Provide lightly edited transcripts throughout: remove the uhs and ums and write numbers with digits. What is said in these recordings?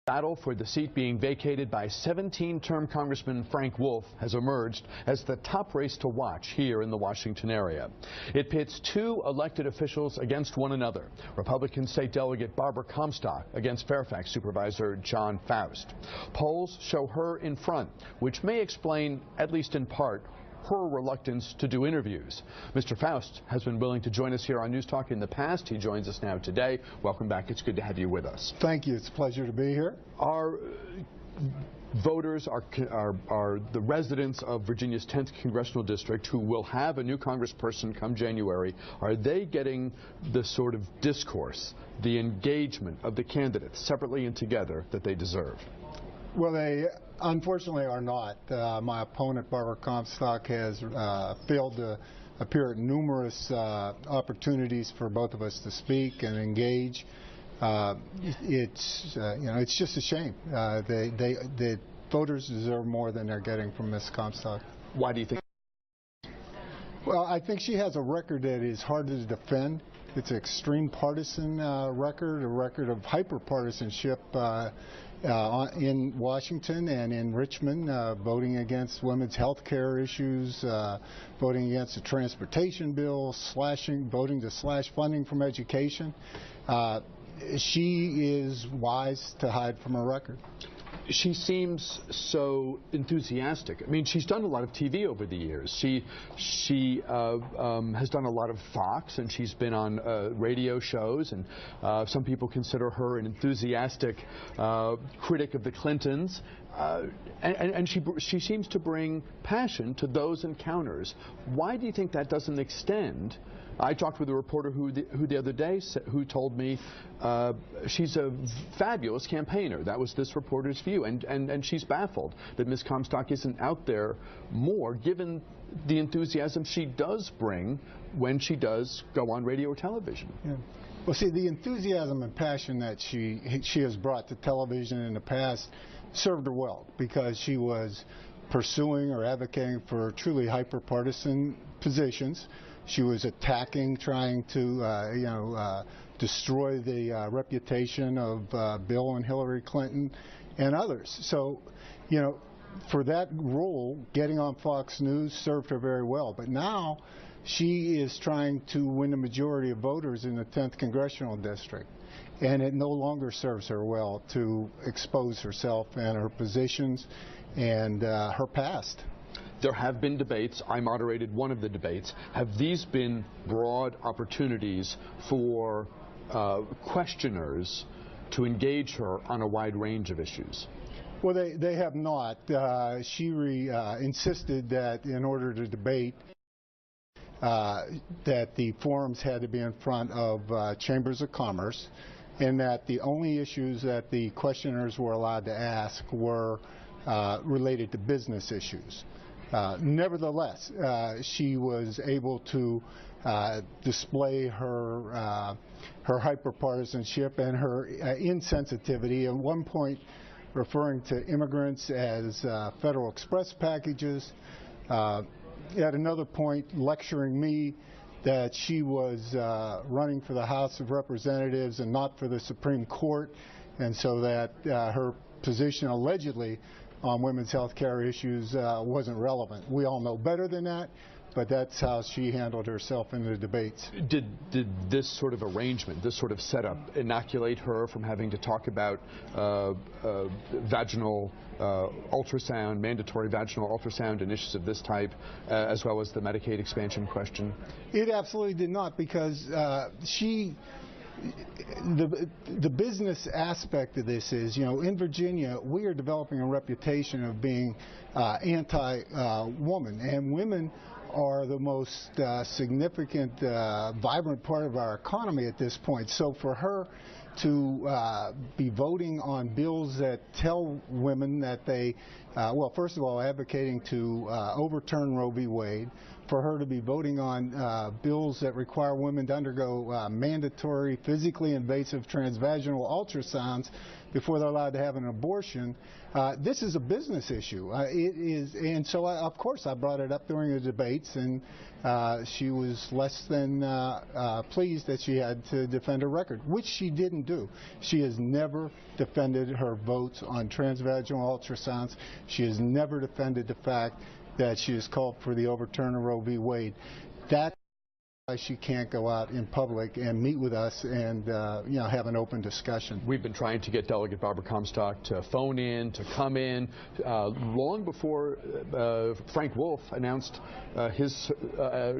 Battle for the seat being vacated by 17-term Congressman Frank Wolf has emerged as the top race to watch here in the Washington area. It pits two elected officials against one another. Republican State Delegate Barbara Comstock against Fairfax Supervisor John Foust. Polls show her in front, which may explain, at least in part, her reluctance to do interviews. Mr. Foust has been willing to join us here on NewsTalk in the past. He joins us now today. Welcome back. It's good to have you with us. Thank you. It's a pleasure to be here. Our voters are the residents of Virginia's 10th Congressional District who will have a new congressperson come January. Are they getting the sort of discourse, the engagement of the candidates separately and together that they deserve? Well, they unfortunately are not. My opponent, Barbara Comstock, has failed to appear at numerous opportunities for both of us to speak and engage. It's just a shame. The voters deserve more than they're getting from Ms. Comstock. Why do you think? Well, I think she has a record that is hard to defend. It's an extreme partisan record, a record of hyper-partisanship in Washington and in Richmond, voting against women's health care issues, voting against the transportation bill, voting to slash funding from education. She is wise to hide from her record. She seems so enthusiastic. I mean, she's done a lot of TV over the years. She has done a lot of Fox, and she's been on radio shows, and some people consider her an enthusiastic critic of the Clintons. And she seems to bring passion to those encounters. Why do you think that doesn't extend? I talked with a reporter who the other day who told me she's a fabulous campaigner. That was this reporter's view, and she's baffled that Ms. Comstock isn't out there more, given the enthusiasm she does bring when she does go on radio or television. Yeah. Well, see, the enthusiasm and passion that she has brought to television in the past served her well, because she was pursuing or advocating for truly hyper-partisan positions. She was attacking, trying to, destroy the reputation of Bill and Hillary Clinton and others. So, for that role, getting on Fox News served her very well. But now she is trying to win the majority of voters in the 10th Congressional District. And it no longer serves her well to expose herself and her positions and her past. There have been debates. I moderated one of the debates. Have these been broad opportunities for questioners to engage her on a wide range of issues? Well, they have not. She insisted that in order to debate, that the forums had to be in front of chambers of commerce, and that the only issues that the questioners were allowed to ask were related to business issues. Nevertheless, she was able to display her hyperpartisanship and her insensitivity. At one point, referring to immigrants as Federal Express packages. At another point, lecturing me that she was running for the House of Representatives and not for the Supreme Court, and so that her position allegedly on women's health care issues wasn't relevant. We all know better than that, but that's how she handled herself in the debates. Did this sort of arrangement, this sort of setup, inoculate her from having to talk about vaginal ultrasound, mandatory vaginal ultrasound and issues of this type, as well as the Medicaid expansion question? It absolutely did not, because the business aspect of this is, in Virginia, we are developing a reputation of being anti-woman, and women are the most significant, vibrant part of our economy at this point. So for her to be voting on bills that tell women that they, well, first of all, advocating to overturn Roe v. Wade, for her to be voting on bills that require women to undergo mandatory physically invasive transvaginal ultrasounds before they're allowed to have an abortion. This is a business issue. It is, and so of course I brought it up during the debates, and she was less than pleased that she had to defend her record, which she didn't do. She has never defended her votes on transvaginal ultrasounds. She has never defended the fact that she has called for the overturn of Roe v. Wade. That's why she can't go out in public and meet with us and have an open discussion. We've been trying to get Delegate Barbara Comstock to phone in, to come in, long before Frank Wolf announced his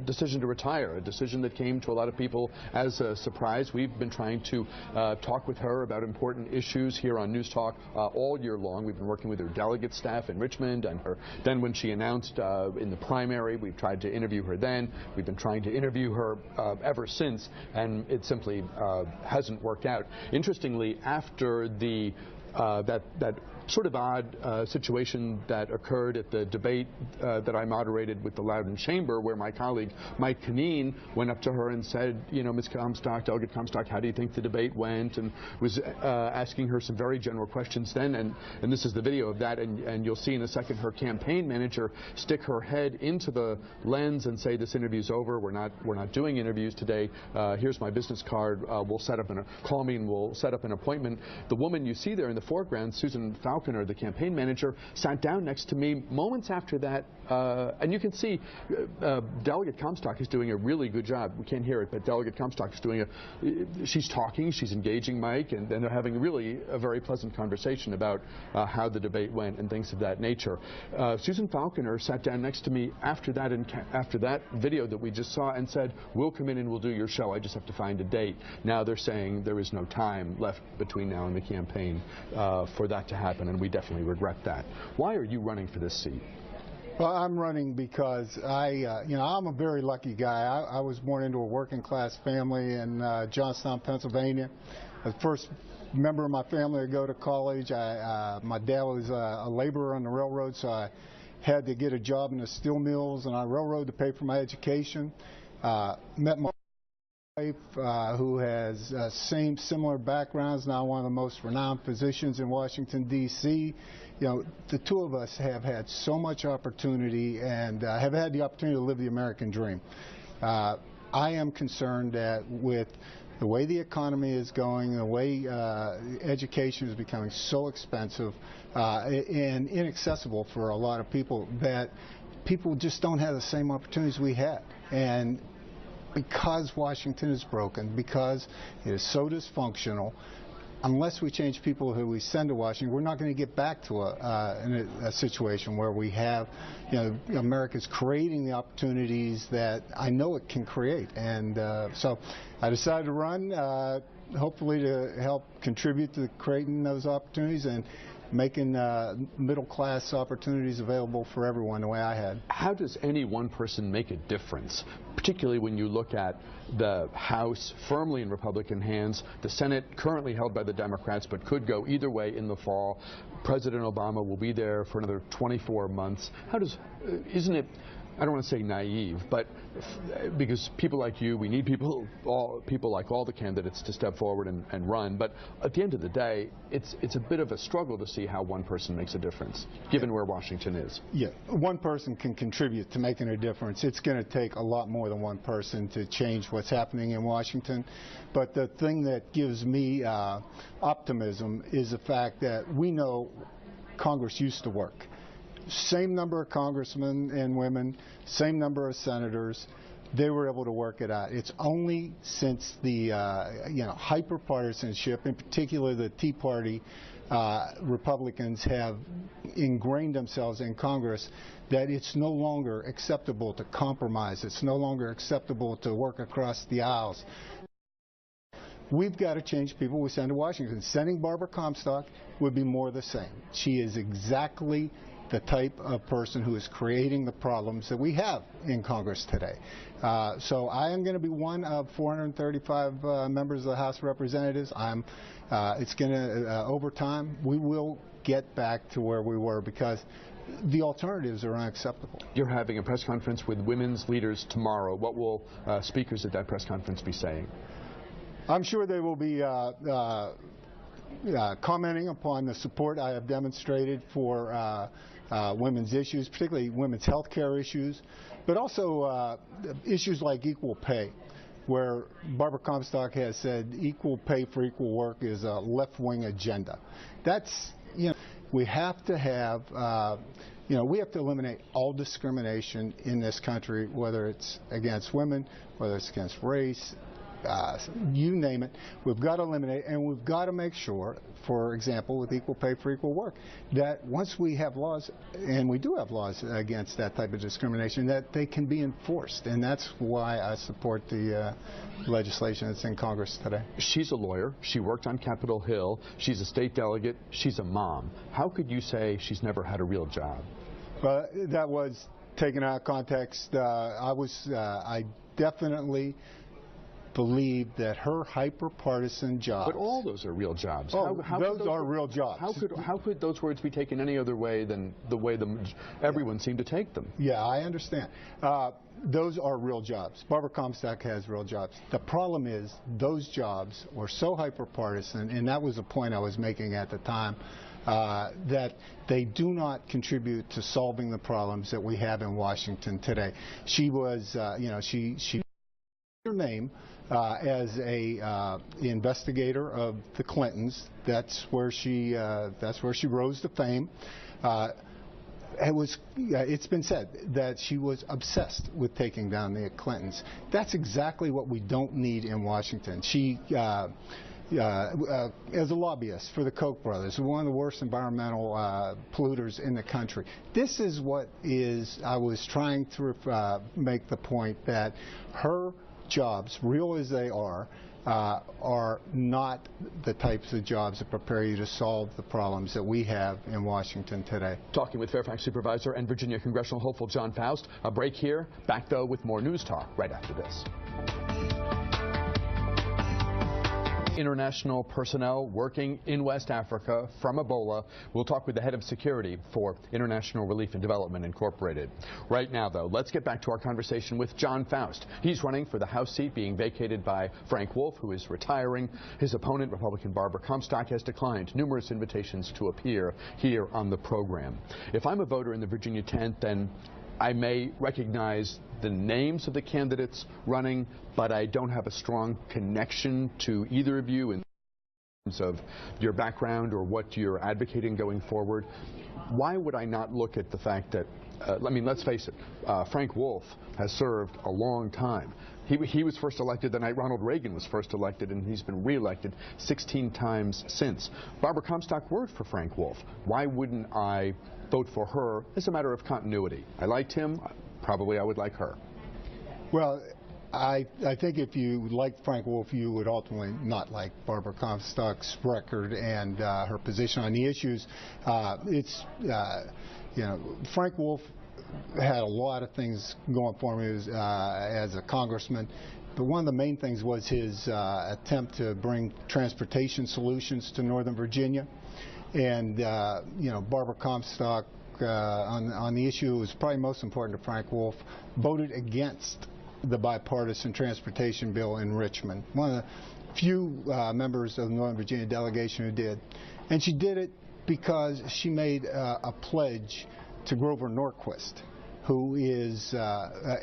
decision to retire, a decision that came to a lot of people as a surprise. We've been trying to talk with her about important issues here on NewsTalk all year long. We've been working with her delegate staff in Richmond, and then when she announced in the primary, we've tried to interview her then. We've been trying to interview her ever since, and it simply hasn't worked out. Interestingly, after the that sort of odd situation that occurred at the debate that I moderated with the Loudoun Chamber, where my colleague Mike Caneen went up to her and said, Ms. Comstock, Delegate Comstock, how do you think the debate went? And was asking her some very general questions then. And this is the video of that. And you'll see in a second her campaign manager stick her head into the lens and say, this interview's over. We're not doing interviews today. Here's my business card. We'll set up call me and we'll set up an appointment. The woman you see there in the foreground, Susan Falconer, the campaign manager, sat down next to me moments after that, and you can see Delegate Comstock is doing a really good job. We can't hear it, but Delegate Comstock is doing she's talking, she's engaging Mike, and they're having really a very pleasant conversation about how the debate went and things of that nature. Susan Falconer sat down next to me after that video that we just saw and said, we'll come in and we'll do your show. I just have to find a date. Now they're saying there is no time left between now and the campaign for that to happen, and we definitely regret that. Why are you running for this seat? Well, I'm running because I'm a very lucky guy. I was born into a working class family in Johnstown, Pennsylvania. The first member of my family to go to college. My dad was a laborer on the railroad, so I had to get a job in the steel mills and on railroad to pay for my education. Met my wife, who has similar backgrounds, now one of the most renowned physicians in Washington, D.C. The two of us have had so much opportunity and have had the opportunity to live the American dream. I am concerned that with the way the economy is going, the way education is becoming so expensive and inaccessible for a lot of people, that people just don't have the same opportunities we had. And because Washington is broken, because it is so dysfunctional, unless we change people who we send to Washington, we're not going to get back to a situation where we have, America's creating the opportunities that I know it can create. And so I decided to run, hopefully to help contribute to creating those opportunities and making middle-class opportunities available for everyone the way I had. How does any one person make a difference, particularly when you look at the House firmly in Republican hands, the Senate currently held by the Democrats but could go either way in the fall? President Obama will be there for another 24 months. Isn't it, I don't want to say naive, but because people like you, we need people like all the candidates to step forward and run. But at the end of the day, it's a bit of a struggle to see how one person makes a difference, given where Washington is. Yeah, one person can contribute to making a difference. It's going to take a lot more than one person to change what's happening in Washington. But the thing that gives me optimism is the fact that we know Congress used to work. Same number of congressmen and women, same number of senators. They were able to work it out. It's only since the hyper-partisanship, in particular the Tea Party Republicans, have ingrained themselves in Congress, that it's no longer acceptable to compromise. It's no longer acceptable to work across the aisles. We've got to change people we send to Washington. Sending Barbara Comstock would be more the same. She is exactly the type of person who is creating the problems that we have in Congress today. So I am going to be one of 435 members of the House of Representatives. It's going to, over time, we will get back to where we were, because the alternatives are unacceptable. You're having a press conference with women's leaders tomorrow. What will speakers at that press conference be saying? I'm sure they will be commenting upon the support I have demonstrated for women's issues, particularly women's health care issues, but also issues like equal pay, where Barbara Comstock has said equal pay for equal work is a left-wing agenda. That's, we have to have, we have to eliminate all discrimination in this country, whether it's against women, whether it's against race, you name it. We've got to eliminate, and we've got to make sure, for example, with equal pay for equal work, that once we have laws, and we do have laws against that type of discrimination, that they can be enforced. And that's why I support the legislation that's in Congress today. She's a lawyer. She worked on Capitol Hill. She's a state delegate. She's a mom. How could you say she's never had a real job? That was taken out of context. I definitely believe that her hyper-partisan jobs. But all those are real jobs. Oh, those are real jobs. How could those words be taken any other way than the way everyone seemed to take them? Yeah, I understand. Those are real jobs. Barbara Comstock has real jobs. The problem is those jobs were so hyper-partisan, and that was the point I was making at the time, that they do not contribute to solving the problems that we have in Washington today. She was, she her name as a investigator of the Clintons. That's where she rose to fame. It's been said that she was obsessed with taking down the Clintons. That's exactly what we don't need in Washington. She as a lobbyist for the Koch brothers, one of the worst environmental polluters in the country. This is what I was trying to make the point that her jobs, real as they are not the types of jobs that prepare you to solve the problems that we have in Washington today. Talking with Fairfax Supervisor and Virginia Congressional hopeful John Foust. A break here. Back, though, with more News Talk right after this. International personnel working in West Africa from Ebola. We'll talk with the head of security for International Relief and Development Incorporated. Right now, though, let's get back to our conversation with John Foust. He's running for the House seat being vacated by Frank Wolf, who is retiring. His opponent, Republican Barbara Comstock, has declined numerous invitations to appear here on the program. If I'm a voter in the Virginia 10th, then I may recognize the names of the candidates running, but I don't have a strong connection to either of you in terms of your background or what you're advocating going forward. Why would I not look at the fact that, let's face it, Frank Wolf has served a long time. He was first elected the night Ronald Reagan was first elected, and he's been reelected 16 times since. Barbara Comstock worked for Frank Wolf. Why wouldn't I vote for her as a matter of continuity? I liked him. Probably I would like her. Well, I think if you liked Frank Wolf, you would ultimately not like Barbara Comstock's record and her position on the issues. Frank Wolf had a lot of things going for him as a congressman, but one of the main things was his attempt to bring transportation solutions to Northern Virginia. And Barbara Comstock, on the issue that was probably most important to Frank Wolf, voted against the bipartisan transportation bill in Richmond. One of the few members of the Northern Virginia delegation who did. And she did it because she made a pledge to Grover Norquist, who is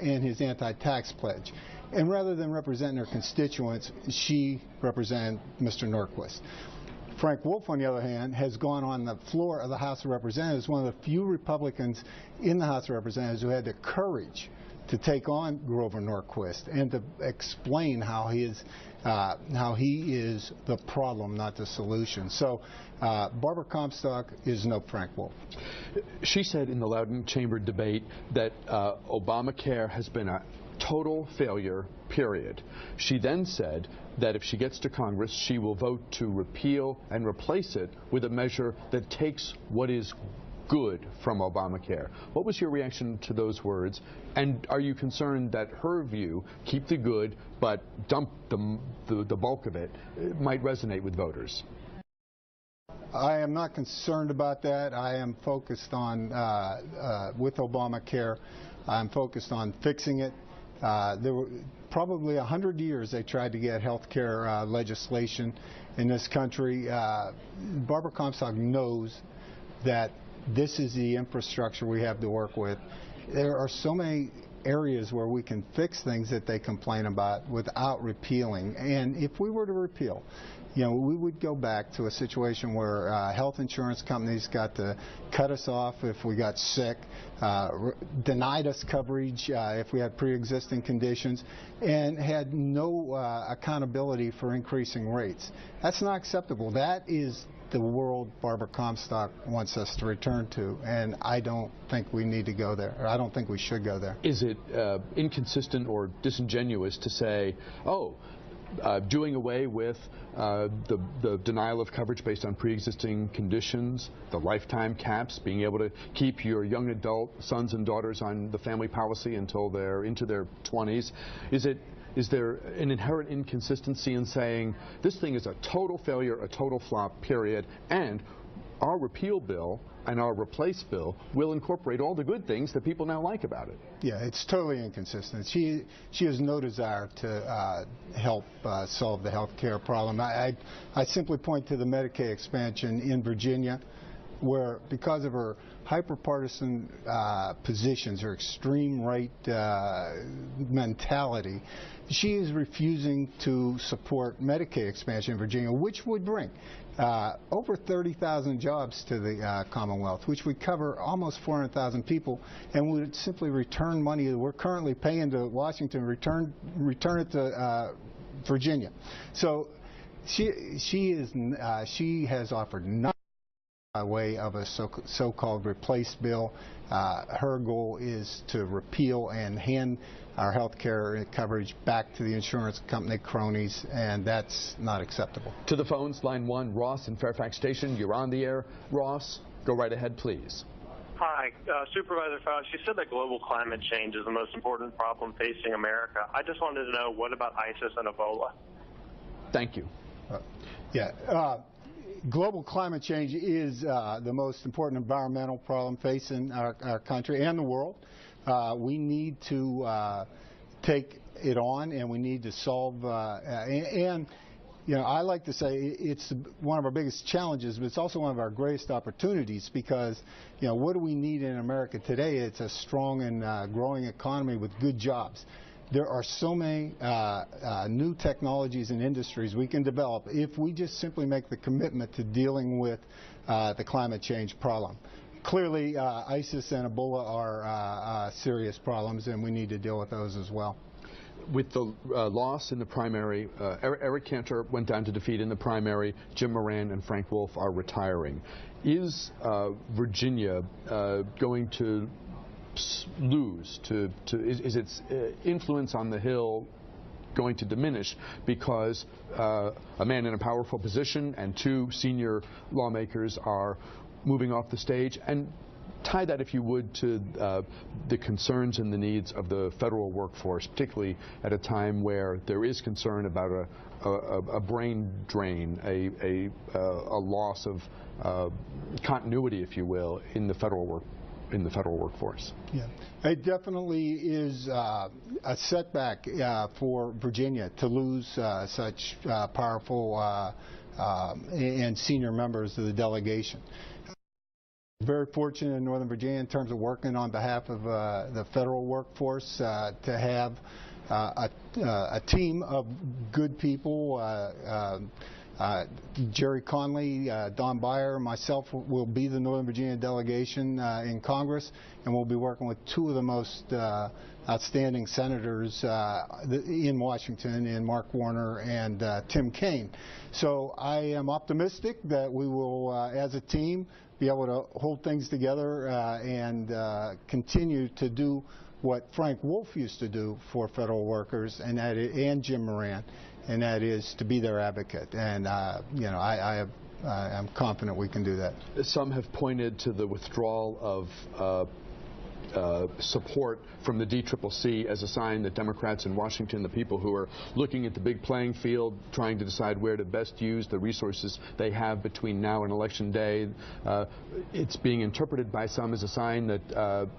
in his anti-tax pledge. And rather than representing her constituents, she represented Mr. Norquist. Frank Wolf, on the other hand, has gone on the floor of the House of Representatives, one of the few Republicans in the House of Representatives who had the courage to take on Grover Norquist and to explain how he is the problem, not the solution. So Barbara Comstock is no Frank Wolf. She said in the Loudoun Chamber debate that Obamacare has been a total failure, period. She then said that if she gets to Congress, she will vote to repeal and replace it with a measure that takes what is good from Obamacare. What was your reaction to those words? And are you concerned that her view, keep the good, but dump the bulk of it, might resonate with voters? I am not concerned about that. I am focused on, with Obamacare, I'm focused on fixing it. There were probably 100 years they tried to get health care legislation, in this country. Barbara Comstock knows that this is the infrastructure we have to work with. There are so many areas where we can fix things that they complain about without repealing. And if we were to repeal, we would go back to a situation where health insurance companies got to cut us off if we got sick, denied us coverage if we had pre-existing conditions, and had no accountability for increasing rates. That's not acceptable. That is the world Barbara Comstock wants us to return to, and I don't think we need to go there, or I don't think we should go there. Is it inconsistent or disingenuous to say, doing away with the denial of coverage based on pre-existing conditions, the lifetime caps, being able to keep your young adult sons and daughters on the family policy until they're into their 20s, is there an inherent inconsistency in saying this thing is a total failure, a total flop, period, and our repeal bill and our replace bill will incorporate all the good things that people now like about it? Yeah, it's totally inconsistent. She has no desire to help solve the health care problem. I simply point to the Medicaid expansion in Virginia, where because of her hyper-partisan positions, her extreme right mentality, she is refusing to support Medicaid expansion in Virginia, which would bring over 30,000 jobs to the Commonwealth, which would cover almost 400,000 people, and would simply return money that we're currently paying to Washington, return it to Virginia. So she has offered nothing by way of a so-called replace bill. Her goal is to repeal and hand our health care coverage back to the insurance company cronies, and that's not acceptable. To the phones, line 1, Ross in Fairfax Station. You're on the air. Ross, go right ahead, please. Hi, Supervisor Foust. You said that global climate change is the most important problem facing America. I just wanted to know, what about ISIS and Ebola? Thank you. Global climate change is the most important environmental problem facing our country and the world. We need to take it on, and we need to solve. I like to say it's one of our biggest challenges, but it's also one of our greatest opportunities, because what do we need in America today? It's a strong and growing economy with good jobs. There are so many new technologies and industries we can develop if we just simply make the commitment to dealing with the climate change problem. Clearly, ISIS and Ebola are serious problems, and we need to deal with those as well. With the loss in the primary, Eric Cantor went down to defeat in the primary. Jim Moran and Frank Wolf are retiring. Is Virginia going to lose? Is its influence on the Hill going to diminish because a man in a powerful position and 2 senior lawmakers are moving off the stage? And tie that, if you would, to the concerns and the needs of the federal workforce, particularly at a time where there is concern about a brain drain, a loss of continuity, if you will, in the federal workforce. Yeah, it definitely is a setback for Virginia to lose such powerful and senior members of the delegation. Very fortunate in Northern Virginia in terms of working on behalf of the federal workforce to have a team of good people. Jerry Conley, Don Beyer, myself will be the Northern Virginia delegation in Congress, and we'll be working with 2 of the most outstanding senators in Washington, in Mark Warner and Tim Kaine. So I am optimistic that we will, as a team, be able to hold things together and continue to do what Frank Wolf used to do for federal workers, and Jim Moran, and that is to be their advocate. And I'm confident we can do that. Some have pointed to the withdrawal of support from the DCCC as a sign that Democrats in Washington, the people who are looking at the big playing field, trying to decide where to best use the resources they have between now and Election Day, it's being interpreted by some as a sign that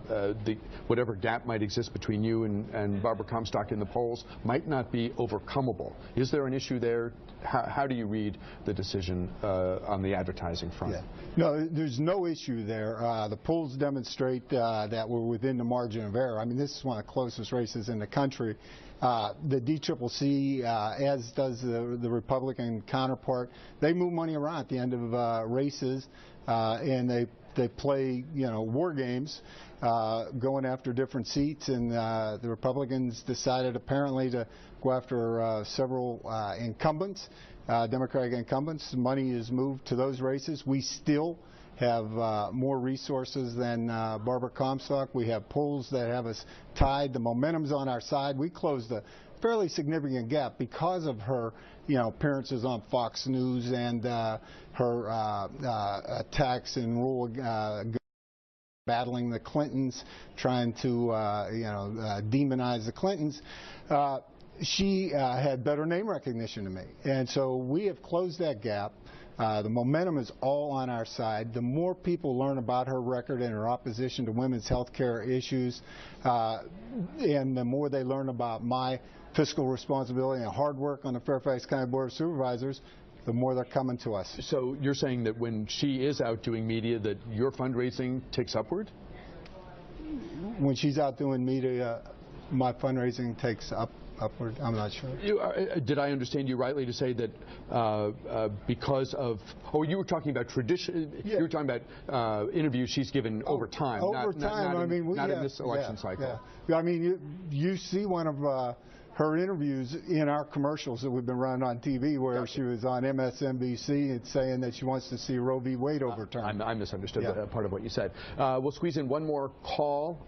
whatever gap might exist between you and Barbara Comstock in the polls might not be overcomable. Is there an issue there? How do you read the decision on the advertising front? Yeah. No, there's no issue there. The polls demonstrate that we're within the margin of error. I mean, this is one of the closest races in the country. The DCCC, as does the Republican counterpart, they move money around at the end of races, and they play, war games, going after different seats. And the Republicans decided apparently to go after several incumbents, Democratic incumbents. Money is moved to those races. We still have more resources than Barbara Comstock. We have polls that have us tied. The momentum's on our side. We closed a fairly significant gap because of her, appearances on Fox News and her attacks in rural battling the Clintons, trying to, demonize the Clintons. She had better name recognition to me, and so we have closed that gap. The momentum is all on our side. The more people learn about her record and her opposition to women's health care issues, and the more they learn about my fiscal responsibility and hard work on the Fairfax County Board of Supervisors, the more they're coming to us. So you're saying that when she is out doing media, that your fundraising ticks upward? When she's out doing media, my fundraising takes upward? I'm not sure. Did I understand you rightly to say that because of, you were talking about tradition, you were talking about interviews she's given over time. Over time, not in this election cycle. Yeah. I mean, you see one of her interviews in our commercials that we've been running on TV, where Gotcha. she was on MSNBC and saying that she wants to see Roe v. Wade overturned. I misunderstood part of what you said. We'll squeeze in one more call.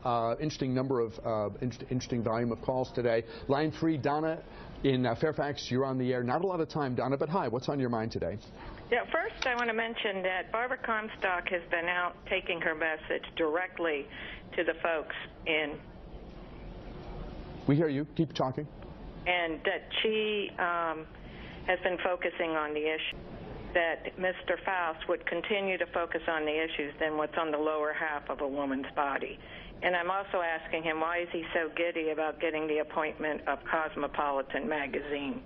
Interesting number of interesting volume of calls today. Line 3, Donna in Fairfax. You're on the air. Not a lot of time, Donna, but hi. What's on your mind today? Yeah, first I want to mention that Barbara Comstock has been out taking her message directly to the folks in. We hear you. Keep talking. And that she has been focusing on the issue, that Mr. Foust would continue to focus on the issues than what's on the lower half of a woman's body. And I'm also asking him, why is he so giddy about getting the appointment of Cosmopolitan magazine?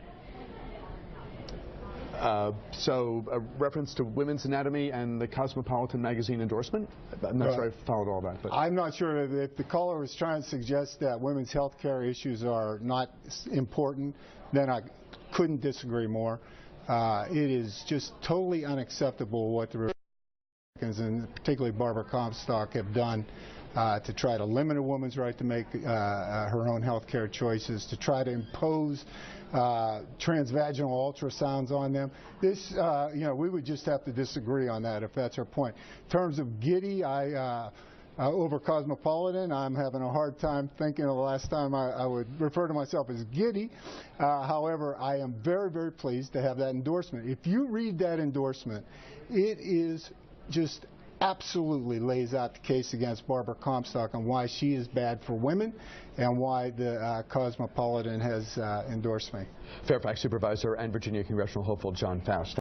So a reference to Women's Anatomy and the Cosmopolitan magazine endorsement? I'm not sure I followed all that. But I'm not sure if the caller was trying to suggest that women's health care issues are not important, then I couldn't disagree more. It is just totally unacceptable what the Republicans, and particularly Barbara Comstock, have done to try to limit a woman's right to make her own health care choices, to try to impose transvaginal ultrasounds on them. This, we would just have to disagree on that if that's her point. In terms of giddy, over Cosmopolitan, I'm having a hard time thinking of the last time I would refer to myself as giddy. However, I am very, very pleased to have that endorsement. If you read that endorsement, it is just absolutely lays out the case against Barbara Comstock and why she is bad for women and why the Cosmopolitan has endorsed me. Fairfax Supervisor and Virginia Congressional hopeful John Foust.